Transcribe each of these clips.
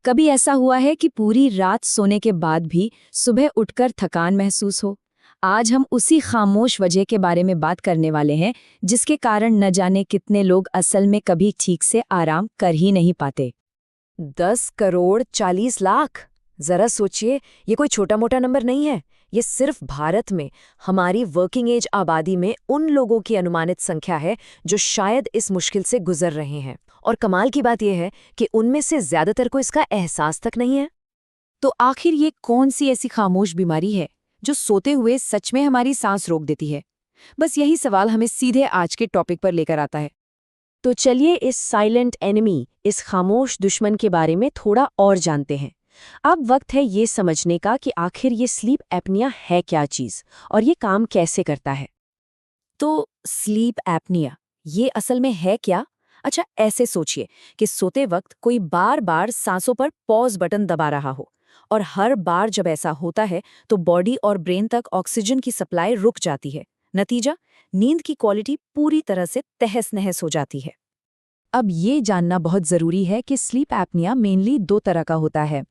कभी ऐसा हुआ है कि पूरी रात सोने के बाद भी सुबह उठकर थकान महसूस हो? आज हम उसी खामोश वजह के बारे में बात करने वाले हैं, जिसके कारण न जाने कितने लोग असल में कभी ठीक से आराम कर ही नहीं पाते। 10 करोड़ 40 लाख। जरा सोचिए, ये कोई छोटा मोटा नंबर नहीं है। ये सिर्फ भारत में हमारी वर्किंग एज आबादी में उन लोगों की अनुमानित संख्या है जो शायद इस मुश्किल से गुजर रहे हैं। और कमाल की बात यह है कि उनमें से ज्यादातर को इसका एहसास तक नहीं है। तो आखिर ये कौन सी ऐसी खामोश बीमारी है जो सोते हुए सच में हमारी सांस रोक देती है? बस यही सवाल हमें सीधे आज के टॉपिक पर लेकर आता है। तो चलिए इस साइलेंट एनिमी, इस खामोश दुश्मन के बारे में थोड़ा और जानते हैं। अब वक्त है ये समझने का कि आखिर ये स्लीप एपनिया है क्या चीज़ और ये काम कैसे करता है। तो स्लीप एपनिया ये असल में है क्या? अच्छा, ऐसे सोचिए कि सोते वक्त कोई बार बार सांसों पर पॉज बटन दबा रहा हो, और हर बार जब ऐसा होता है तो बॉडी और ब्रेन तक ऑक्सीजन की सप्लाई रुक जाती है। नतीजा, नींद की क्वालिटी पूरी तरह से तहस नहस हो जाती है। अब ये जानना बहुत ज़रूरी है कि स्लीप एपनिया मेनली दो तरह का होता है।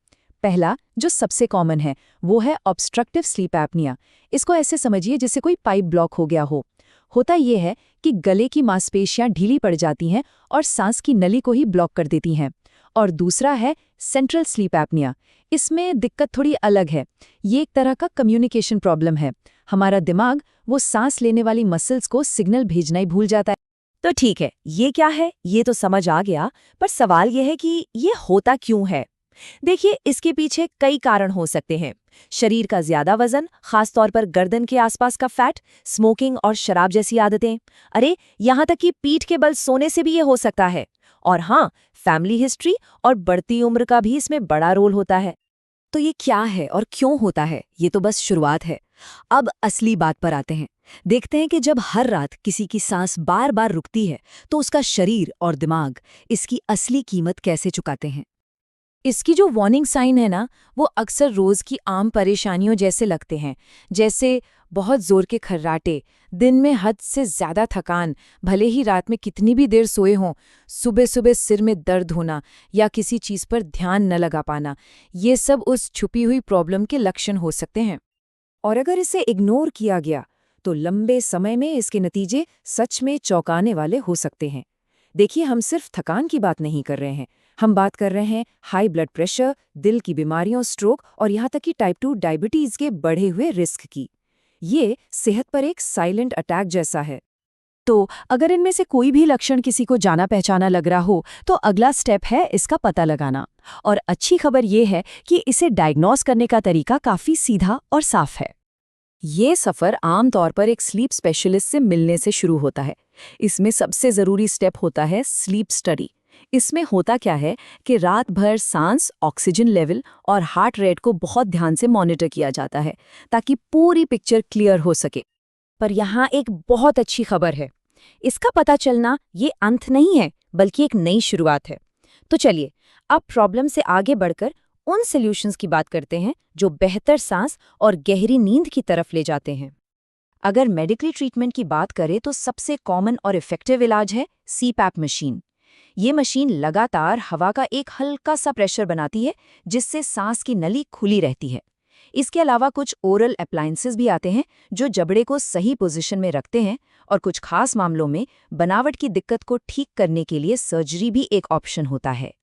पहला, जो सबसे कॉमन है, वो है ऑब्स्ट्रक्टिव स्लीप एपनिया। इसको ऐसे समझिए जैसे कोई पाइप ब्लॉक हो गया हो। होता ये है कि गले की मांसपेशियां ढीली पड़ जाती हैं और सांस की नली को ही ब्लॉक कर देती हैं। और दूसरा है सेंट्रल स्लीप एपनिया। इसमें दिक्कत थोड़ी अलग है। ये एक तरह का कम्युनिकेशन प्रॉब्लम है। हमारा दिमाग वो सांस लेने वाली मसल्स को सिग्नल भेजना ही भूल जाता है। तो ठीक है, ये क्या है ये तो समझ आ गया, पर सवाल ये है कि ये होता क्यों है। देखिए, इसके पीछे कई कारण हो सकते हैं। शरीर का ज्यादा वजन, खासतौर पर गर्दन के आसपास का फैट, स्मोकिंग और शराब जैसी आदतें, अरे यहाँ तक कि पीठ के बल सोने से भी ये हो सकता है। और हाँ, फैमिली हिस्ट्री और बढ़ती उम्र का भी इसमें बड़ा रोल होता है। तो ये क्या है और क्यों होता है, ये तो बस शुरुआत है। अब असली बात पर आते हैं। देखते हैं कि जब हर रात किसी की सांस बार बार रुकती है तो उसका शरीर और दिमाग इसकी असली कीमत कैसे चुकाते हैं। इसकी जो वार्निंग साइन है ना, वो अक्सर रोज की आम परेशानियों जैसे लगते हैं। जैसे बहुत जोर के खर्राटे, दिन में हद से ज्यादा थकान, भले ही रात में कितनी भी देर सोए हों, सुबह सुबह सिर में दर्द होना या किसी चीज पर ध्यान न लगा पाना, ये सब उस छुपी हुई प्रॉब्लम के लक्षण हो सकते हैं। और अगर इसे इग्नोर किया गया तो लंबे समय में इसके नतीजे सच में चौंकाने वाले हो सकते हैं। देखिए, हम सिर्फ थकान की बात नहीं कर रहे हैं, हम बात कर रहे हैं हाई ब्लड प्रेशर, दिल की बीमारियों, स्ट्रोक और यहाँ तक कि टाइप 2 डायबिटीज के बढ़े हुए रिस्क की। ये सेहत पर एक साइलेंट अटैक जैसा है। तो अगर इनमें से कोई भी लक्षण किसी को जाना पहचाना लग रहा हो, तो अगला स्टेप है इसका पता लगाना। और अच्छी खबर ये है कि इसे डायग्नोस करने का तरीका काफी सीधा और साफ है। ये सफ़र आमतौर पर एक स्लीप स्पेशलिस्ट से मिलने से शुरू होता है। इसमें सबसे ज़रूरी स्टेप होता है स्लीप स्टडी। इसमें होता क्या है कि रात भर सांस, ऑक्सीजन लेवल और हार्ट रेट को बहुत ध्यान से मॉनिटर किया जाता है, ताकि पूरी पिक्चर क्लियर हो सके। पर यहाँ एक बहुत अच्छी खबर है। इसका पता चलना ये अंत नहीं है, बल्कि एक नई शुरुआत है। तो चलिए, अब प्रॉब्लम से आगे बढ़कर उन सॉल्यूशंस की बात करते हैं जो बेहतर सांस और गहरी नींद की तरफ ले जाते हैं। अगर मेडिकल ट्रीटमेंट की बात करें तो सबसे कॉमन और इफेक्टिव इलाज है सीपैप मशीन। ये मशीन लगातार हवा का एक हल्का सा प्रेशर बनाती है, जिससे सांस की नली खुली रहती है। इसके अलावा कुछ ओरल अप्लायंसेस भी आते हैं जो जबड़े को सही पोजीशन में रखते हैं, और कुछ खास मामलों में बनावट की दिक्कत को ठीक करने के लिए सर्जरी भी एक ऑप्शन होता है।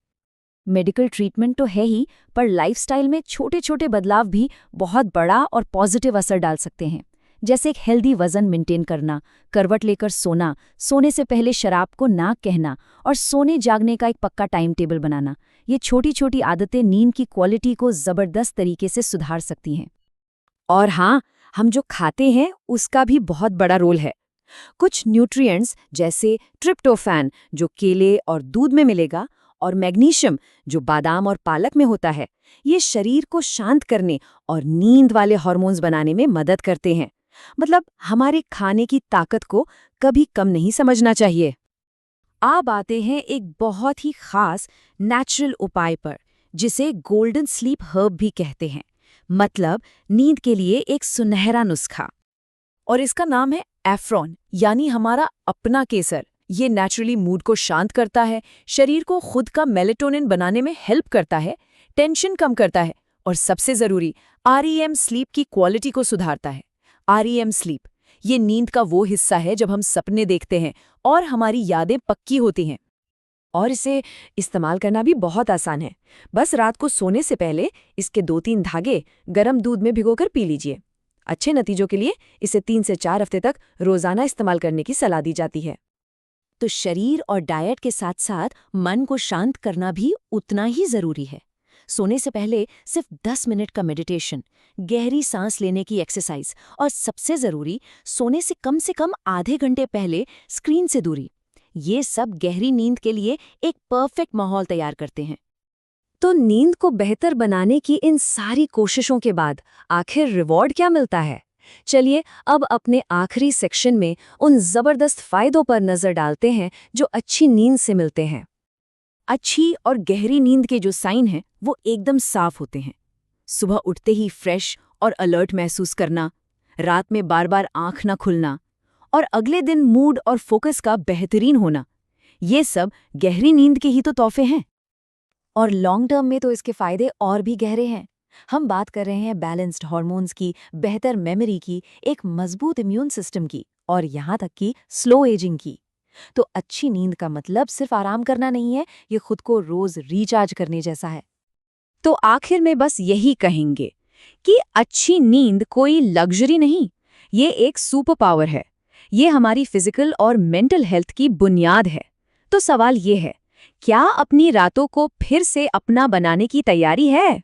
मेडिकल ट्रीटमेंट तो है ही, पर लाइफस्टाइल में छोटे छोटे बदलाव भी बहुत बड़ा और पॉजिटिव असर डाल सकते हैं। जैसे एक हेल्दी वजन मेंटेन करना, करवट लेकर सोना, सोने से पहले शराब को ना कहना और सोने जागने का एक पक्का टाइम टेबल बनाना। ये छोटी छोटी आदतें नींद की क्वालिटी को ज़बरदस्त तरीके से सुधार सकती हैं। और हाँ, हम जो खाते हैं उसका भी बहुत बड़ा रोल है। कुछ न्यूट्रिएंट्स जैसे ट्रिप्टोफैन जो केले और दूध में मिलेगा, और मैग्नीशियम जो बादाम और पालक में होता है, ये शरीर को शांत करने और नींद वाले हार्मोन्स बनाने में मदद करते हैं। मतलब हमारे खाने की ताकत को कभी कम नहीं समझना चाहिए। अब आते हैं एक बहुत ही खास नेचुरल उपाय पर, जिसे गोल्डन स्लीप हर्ब भी कहते हैं। मतलब नींद के लिए एक सुनहरा नुस्खा। और इसका नाम है एफ्रॉन, यानी हमारा अपना केसर। ये नेचुरली मूड को शांत करता है, शरीर को खुद का मेलेटोनिन बनाने में हेल्प करता है, टेंशन कम करता है और सबसे जरूरी REM स्लीप की क्वालिटी को सुधारता है। REM स्लीप ये नींद का वो हिस्सा है जब हम सपने देखते हैं और हमारी यादें पक्की होती हैं। और इसे इस्तेमाल करना भी बहुत आसान है। बस रात को सोने से पहले इसके 2-3 धागे गर्म दूध में भिगोकर पी लीजिए। अच्छे नतीजों के लिए इसे 3 से 4 हफ्ते तक रोजाना इस्तेमाल करने की सलाह दी जाती है। तो शरीर और डाइट के साथ साथ मन को शांत करना भी उतना ही जरूरी है। सोने से पहले सिर्फ 10 मिनट का मेडिटेशन, गहरी सांस लेने की एक्सरसाइज और सबसे जरूरी सोने से कम आधे घंटे पहले स्क्रीन से दूरी, ये सब गहरी नींद के लिए एक परफेक्ट माहौल तैयार करते हैं। तो नींद को बेहतर बनाने की इन सारी कोशिशों के बाद आखिर रिवॉर्ड क्या मिलता है? चलिए अब अपने आखिरी सेक्शन में उन जबरदस्त फायदों पर नजर डालते हैं जो अच्छी नींद से मिलते हैं। अच्छी और गहरी नींद के जो साइन हैं वो एकदम साफ होते हैं। सुबह उठते ही फ्रेश और अलर्ट महसूस करना, रात में बार बार आंख न खुलना और अगले दिन मूड और फोकस का बेहतरीन होना, ये सब गहरी नींद के ही तो तोहफे हैं। और लॉन्ग टर्म में तो इसके फायदे और भी गहरे हैं। हम बात कर रहे हैं बैलेंस्ड हार्मोन्स की, बेहतर मेमोरी की, एक मजबूत इम्यून सिस्टम की और यहाँ तक कि स्लो एजिंग की। तो अच्छी नींद का मतलब सिर्फ आराम करना नहीं है, ये खुद को रोज रिचार्ज करने जैसा है। तो आखिर में बस यही कहेंगे कि अच्छी नींद कोई लग्जरी नहीं, ये एक सुपर पावर है। ये हमारी फिजिकल और मेंटल हेल्थ की बुनियाद है। तो सवाल ये है, क्या अपनी रातों को फिर से अपना बनाने की तैयारी है?